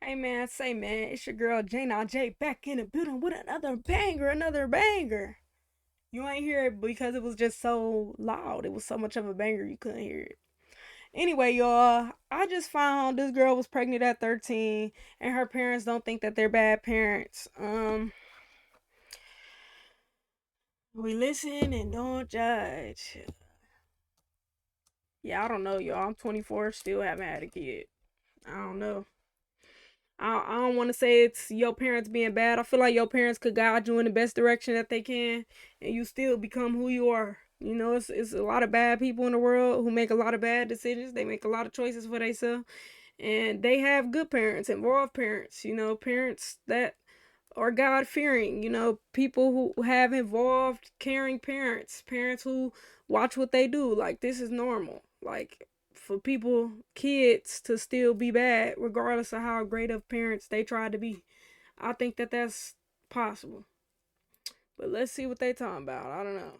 Hey man, say man, it's your girl JehNotJay back in the building with another banger, another banger. You ain't hear it because it was just so loud. It was so much of a banger you couldn't hear it. Anyway, y'all, I just found this girl was pregnant at 13 and her parents don't think that they're bad parents. We listen and don't judge. Yeah, I don't know, y'all. I'm 24, still haven't had a kid. I don't know. I don't want to say it's your parents being bad. I feel like your parents could guide you in the best direction that they can, and you still become who you are. You know, it's a lot of bad people in the world who make a lot of bad decisions. They make a lot of choices for themselves, and they have good parents, involved parents. You know, parents that are God fearing. You know, people who have involved, caring parents, parents who watch what they do. Like this is normal. Like for people, kids to still be bad, regardless of how great of parents they try to be. I think that that's possible. But let's see what they talking about. I don't know.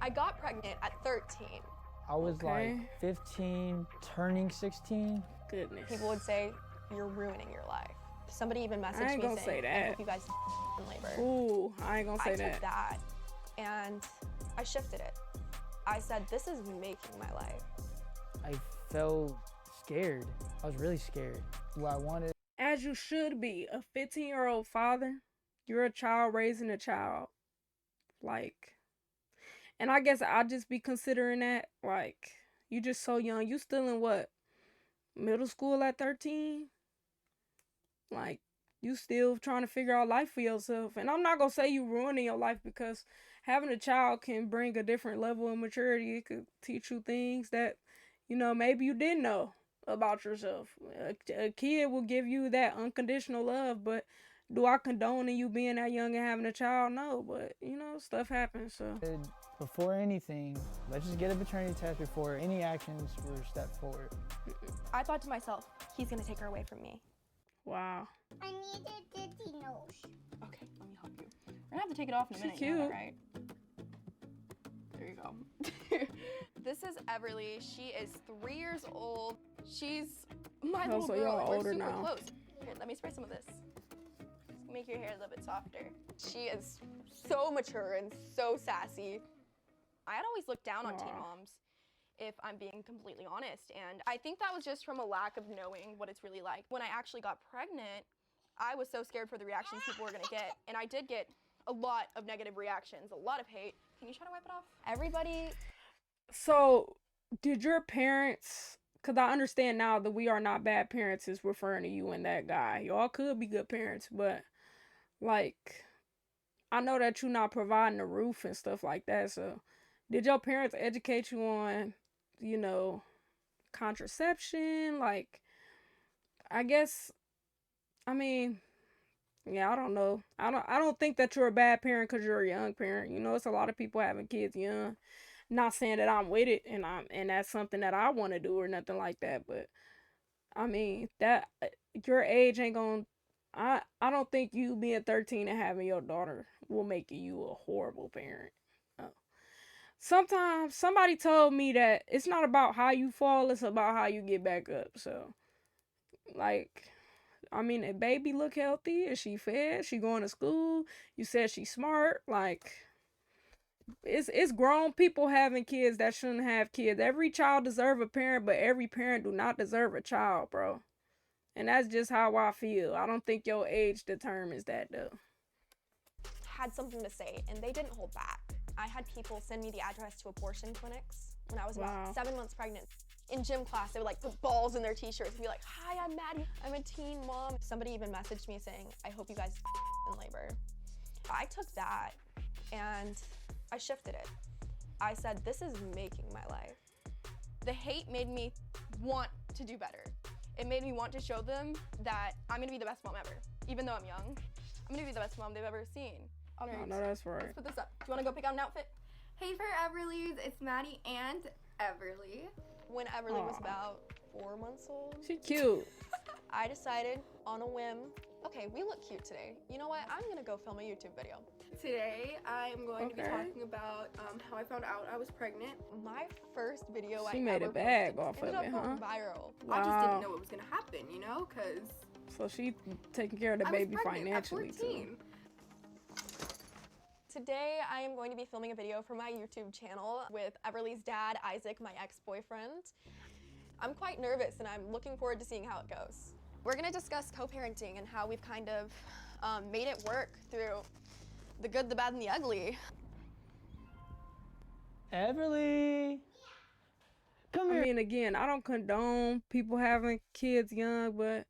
I got pregnant at 13. I was Okay. like 15, turning 16. Goodness. People would say, you're ruining your life. Somebody even I messaged ain't me gonna saying, say I that. hope you guys in labor. Ooh, I ain't gonna say I that. took that and I shifted it. I said, this is making my life. I felt scared. I was really scared. What I wanted. As you should be, a 15-year-old father, you're a child raising a child. Like, and I guess I'll just be considering that. Like, you just so young. You still in what? Middle school at 13? Like, you still trying to figure out life for yourself. And I'm not gonna say you ruining your life because having a child can bring a different level of maturity. It could teach you things that, you know, maybe you didn't know about yourself. A kid will give you that unconditional love, but do I condone in you being that young and having a child? No, but you know, stuff happens. So Before anything, let's just get a paternity test before any actions were stepped forward. I thought to myself, he's gonna take her away from me. wow, I need a dirty nose. Okay, let me help you. We're gonna have to take it off in a She's minute, you know cute. that, right? There you go. This is Everly. She is 3 years old. She's my Oh, little so girl. y'all and we're older super now. close. Here, let me spray some of this. Make your hair a little bit softer. She is so mature and so sassy. I had always looked down on teen Aw. moms, if I'm being completely honest. And I think that was just from a lack of knowing what it's really like. When I actually got pregnant, I was so scared for the reactions people were gonna get. And I did get a lot of negative reactions, a lot of hate. Can you try to wipe it off? Everybody. So, did your parents? Because I understand now that we are not bad parents is referring to you and that guy. Y'all could be good parents, but like, I know that you're not providing a roof and stuff like that. So, did your parents educate you on, you know, contraception? Like, I guess, I mean, yeah, I don't know. I don't think that you're a bad parent because you're a young parent. You know, it's a lot of people having kids young. Not saying that I'm with it and that's something that I want to do or nothing like that, but I mean that your age ain't gonna. I don't think you being 13 and having your daughter will make you a horrible parent. Uh, Sometimes somebody told me that it's not about how you fall, it's about how you get back up. So like, I mean, a baby look healthy. Is she fed? She going to school? You said she's smart. Like, it's grown people having kids that shouldn't have kids. Every child deserve a parent, but every parent do not deserve a child, bro. And that's just how I feel. I don't think your age determines that though. Had something to say, and they didn't hold back. I had people send me the address to abortion clinics when I was Wow. about 7 months pregnant. In gym class, they would like put balls in their t-shirts and be like, hi, I'm Maddie, I'm a teen mom. Somebody even messaged me saying, I hope you guys in labor. I took that and I shifted it. I said, this is making my life. The hate made me want to do better. It made me want to show them that I'm gonna be the best mom ever. Even though I'm young, I'm gonna be the best mom they've ever seen. All right, I know that's right. let's put this up. Do you wanna go pick out an outfit? Hey for Everly's, it's Maddie and Everly. When Everly was Aw. about 4 months old, She cute. I decided on a whim, okay, we look cute today. You know what? I'm gonna go film a YouTube video. Today I'm going to be Okay. talking about how I found out I was pregnant. My first video She I made a ever bag posted off of ended up it, going huh? viral. I just didn't Wow. know it was gonna happen, you know, because So she taking care of the I baby was pregnant at financially 14. too. Today I am going to be filming a video for my YouTube channel with Everly's dad, Isaac, my ex-boyfriend. I'm quite nervous and I'm looking forward to seeing how it goes. We're gonna discuss co-parenting and how we've kind of made it work through the good, the bad, and the ugly. Everly, come I here. mean, again, I don't condone people having kids young, but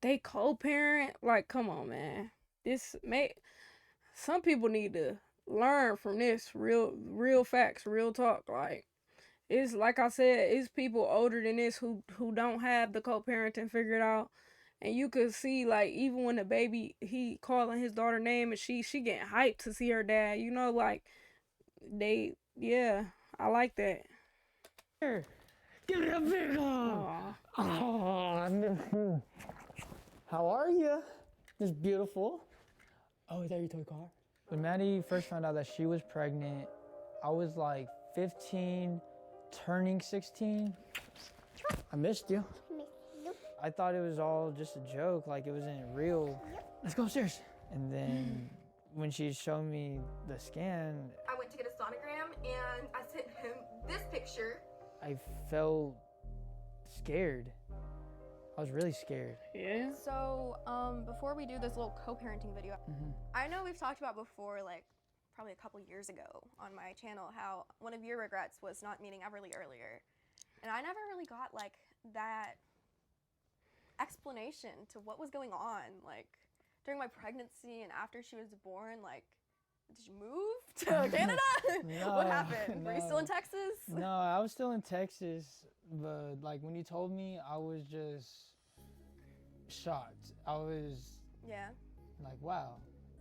they co-parent. Like, come on, man. Some people need to learn from this. Real facts, real talk. Like, it's like I said, it's people older than this who don't have the co-parenting figured out. And you could see, like, even when the baby, he calling his daughter name and she getting hyped to see her dad. You know, like, yeah, I like that. Here. Give me a big hug. Aw. Oh, I miss you. How are you? It's beautiful. Oh, is that your toy car? When Maddie first found out that she was pregnant, I was like 15, turning 16. I missed you. I thought it was all just a joke, like it wasn't real. Let's go upstairs. And then when she showed me the scan, I went to get a sonogram and I sent him this picture. I felt scared. I was really scared. Yeah. So, before we do this little co-parenting video, I know we've talked about before, like probably a couple years ago on my channel, how one of your regrets was not meeting Everly earlier. And I never really got like that explanation to what was going on, like during my pregnancy and after she was born. Like, did you move to Canada? What happened? Were you still in Texas? No, I was still in Texas, but like when you told me, I was just shocked. I was Yeah. like, wow.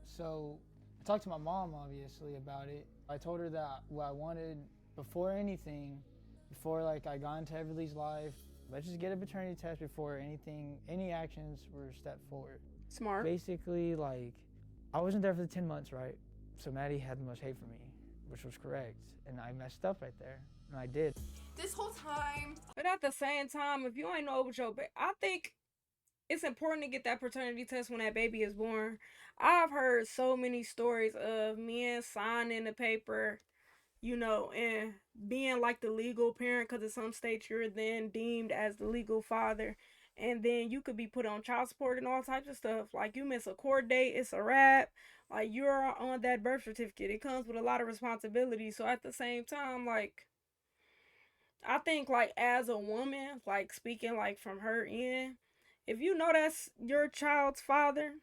So I talked to my mom obviously about it. I told her that what I wanted before anything, before like I got into Everly's life, let's just get a paternity test before any actions were stepped forward. Smart. Basically, like, I wasn't there for the 10 months, right? So Maddie had the most hate for me, which was correct. And I messed up right there, and I did. This whole time, But at the same time, if you ain't know what your I think it's important to get that paternity test when that baby is born. I've heard so many stories of men signing the paper, you know, and being like the legal parent, because in some states you're then deemed as the legal father. And then you could be put on child support and all types of stuff. Like, you miss a court date, it's a wrap. Like, you're on that birth certificate. It comes with a lot of responsibility. So at the same time, like, I think, like, as a woman, like, speaking like from her end, if you know that's your child's father,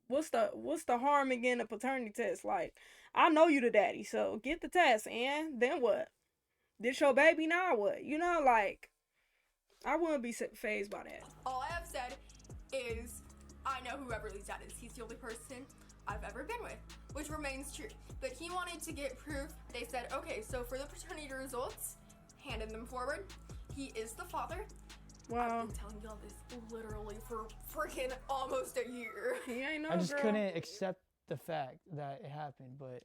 what's the harm in getting a paternity test? Like, I know you the daddy, so get the test, and then what? This your baby, now what? You know, like, I wouldn't be fazed by that. all I have said is I know who Everly's dad is. He's the only person I've ever been with, which remains true. But he wanted to get proof. They said, okay, so for the paternity results, handed them forward. He is the father. Wow. I've been telling y'all this literally for freaking almost a year. He ain't no I just girl. couldn't accept the fact that it happened, but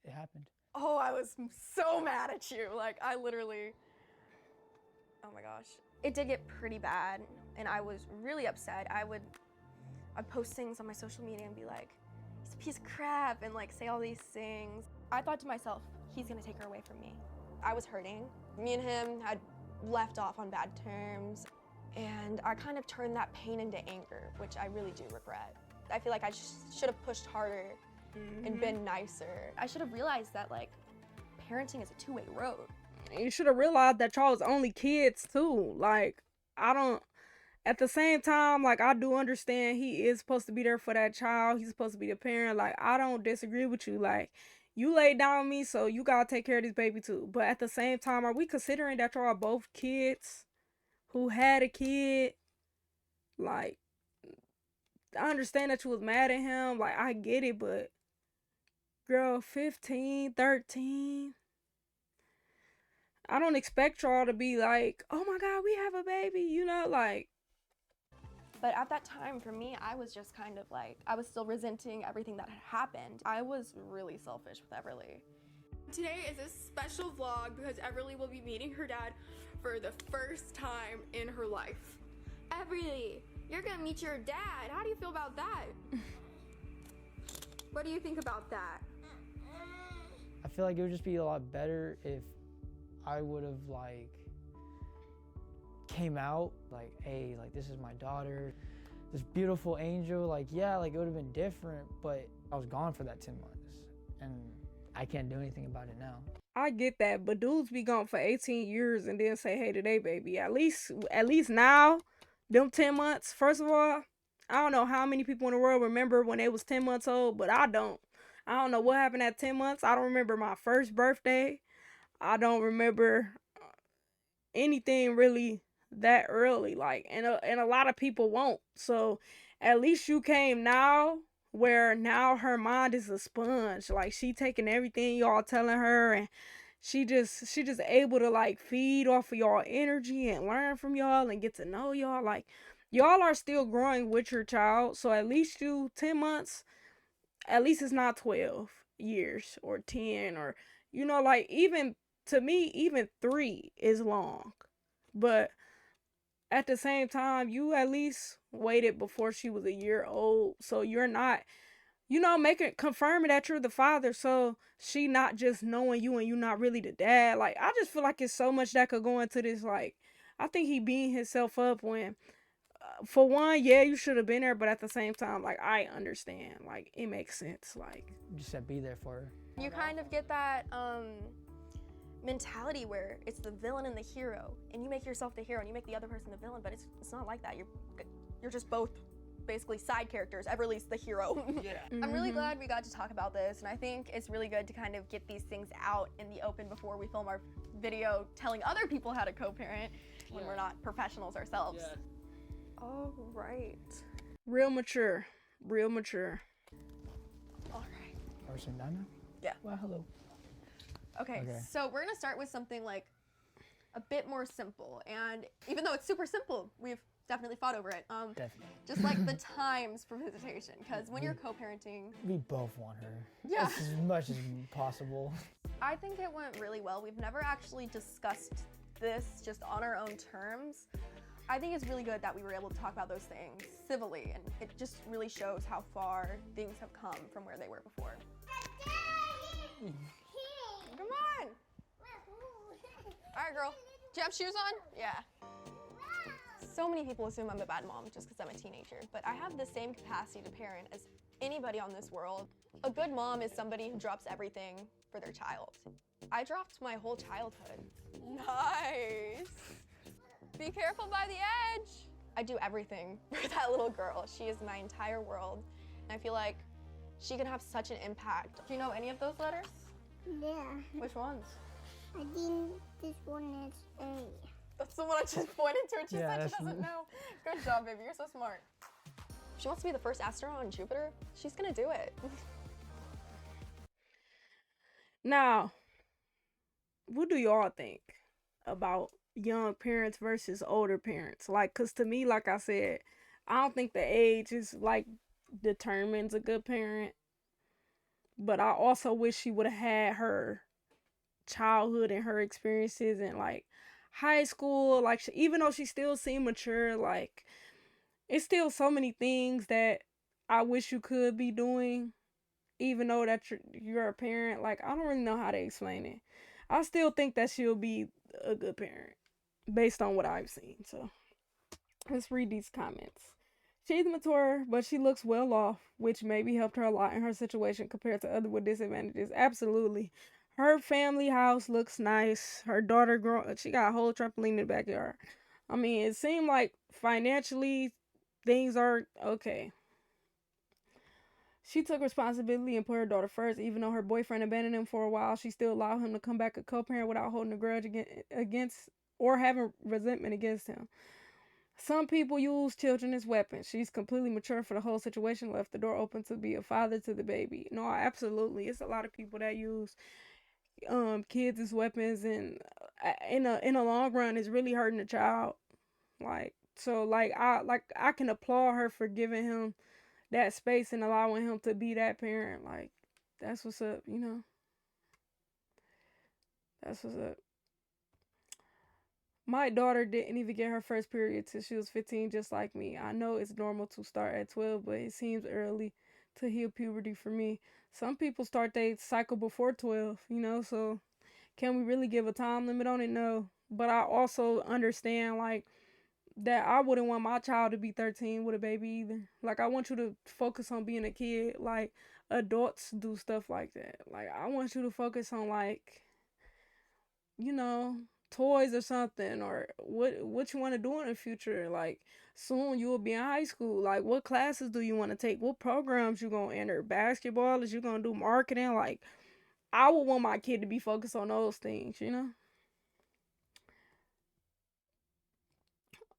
it happened. Oh, I was so mad at you. Like, I literally, oh my gosh. It did get pretty bad, and I was really upset. I'd post things on my social media and be like, he's a piece of crap, and like say all these things. I thought to myself, he's gonna take her away from me. I was hurting. Me and him had left off on bad terms, and I kind of turned that pain into anger, which I really do regret. I feel like I should have pushed harder and been nicer. I should have realized that, like, parenting is a two-way road. You should have realized that y'all was only kids too. Like, at the same time, like, I do understand he is supposed to be there for that child. He's supposed to be the parent. Like, I don't disagree with you. Like, you laid down with me, so you gotta take care of this baby too. But at the same time, are we considering that y'all are both kids who had a kid? Like, I understand that you was mad at him. Like, I get it, but girl, 15, 13. I don't expect y'all to be like, oh my God, we have a baby, you know, like. But at that time, for me, I was just kind of like, I was still resenting everything that had happened. I was really selfish with Everly. Today is a special vlog because Everly will be meeting her dad for the first time in her life. Everly, you're gonna meet your dad. How do you feel about that? What do you think about that? I feel like it would just be a lot better if I would have like came out like, hey, like this is my daughter, this beautiful angel. Like, yeah, like it would have been different, but I was gone for that 10 months and I can't do anything about it now. I get that, but dudes be gone for 18 years and then say, hey, today, baby. At least now, them 10 months, first of all, I don't know how many people in the world remember when they was 10 months old, but I don't. I don't know what happened at 10 months. I don't remember my first birthday. I don't remember anything really that early, like, and a lot of people won't. So at least you came now, where now her mind is a sponge. Like, she taking everything y'all telling her, and she just able to like feed off of y'all energy and learn from y'all and get to know y'all. Like, y'all are still growing with your child, so at least you 10 months, at least it's not 12 years or 10, or like, even to me, even 3 is long. But at the same time, you at least waited before she was a year old, so you're not, making confirming that you're the father, so she not just knowing you and you not really the dad. Like, I just feel like it's so much that could go into this. Like, I think he beating himself up when, for one, yeah, you should have been there, but at the same time, like, I understand, like, it makes sense. Like, Just said be there for her. You kind of get that mentality where it's the villain and the hero, and you make yourself the hero and you make the other person the villain, but it's not like that. You're just both basically side characters. Everly's the hero. Yeah. I'm really glad we got to talk about this, and I think it's really good to kind of get these things out in the open before we film our video telling other people how to co-parent when we're not professionals ourselves. Yeah. All right. real mature. Real mature. All right. Are we sitting down now? Yeah. Well, hello. Okay, Okay. so we're gonna start with something like a bit more simple, and even though it's super simple, we've definitely fought over it. Definitely. Just like the times for visitation, because when you're co-parenting, We both want her. Yeah. As much as possible. I think it went really well. We've never actually discussed this just on our own terms. I think it's really good that we were able to talk about those things civilly, and it just really shows how far things have come from where they were before. Come on! All right, girl. Do you have shoes on? Yeah. So many people assume I'm a bad mom just because I'm a teenager, but I have the same capacity to parent as anybody on this world. A good mom is somebody who drops everything for their child. I dropped my whole childhood. Nice. Be careful by the edge. I do everything for that little girl. She is my entire world, and I feel like she can have such an impact. Do you know any of those letters? Yeah. Which ones? I think this one is A. That's the one I just pointed to and she Yeah, said she that's- doesn't know. Good job, baby. You're so smart. If she wants to be the first astronaut on Jupiter, she's gonna do it. Now, what do y'all think about young parents versus older parents? Like, cause to me, like I said, I don't think the age is like determines a good parent. But I also wish she would have had her childhood and her experiences in like high school. Like, even though she still seemed mature, like, it's still so many things that I wish you could be doing, even though that you're a parent. Like, I don't really know how to explain it. I still think that she'll be a good parent based on what I've seen. So let's read these comments. She's mature, but she looks well off, which maybe helped her a lot in her situation compared to others with disadvantages. Absolutely. Her family house looks nice. Her daughter she got a whole trampoline in the backyard. I mean, it seemed like financially things are okay. She took responsibility and put her daughter first. Even though her boyfriend abandoned him for a while, she still allowed him to come back a co-parent without holding a grudge against or having resentment against him. Some people use children as weapons. She's completely mature for the whole situation, left the door open to be a father to the baby. No, absolutely. It's a lot of people that use kids as weapons, and in a long run, it's really hurting the child. Like, So I can applaud her for giving him that space and allowing him to be that parent. Like, that's what's up, you know. That's what's up. My daughter didn't even get her first period till she was 15, just like me. I know it's normal to start at 12, but it seems early to heal puberty for me. Some people start their cycle before 12, you know, so can we really give a time limit on it? No. But I also understand, like, that I wouldn't want my child to be 13 with a baby either. Like, I want you to focus on being a kid. Like, adults do stuff like that. Like, I want you to focus on, like, you know, toys or something, or what you want to do in the future. Like, soon you will be in high school. Like, what classes do you want to take? What programs you gonna enter? Basketball? Is you gonna do marketing? Like, I would want my kid to be focused on those things, you know.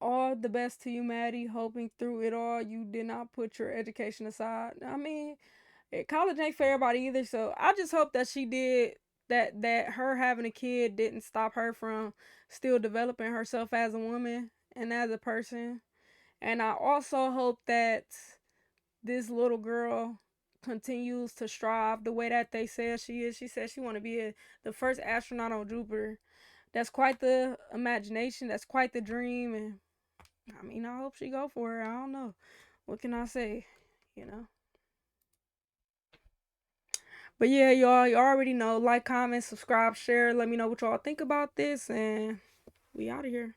All the best to you, Maddie. Hoping through it all you did not put your education aside. I mean, college ain't for everybody either. So I just hope that she did that her having a kid didn't stop her from still developing herself as a woman and as a person. And I also hope that this little girl continues to strive the way that they said she is. She said she want to be the first astronaut on Jupiter. That's quite the imagination. That's quite the dream. And I mean, I hope she go for it. I don't know. What can I say? You know. But yeah, y'all, you already know. Like, comment, subscribe, share. Let me know what y'all think about this, and we out of here.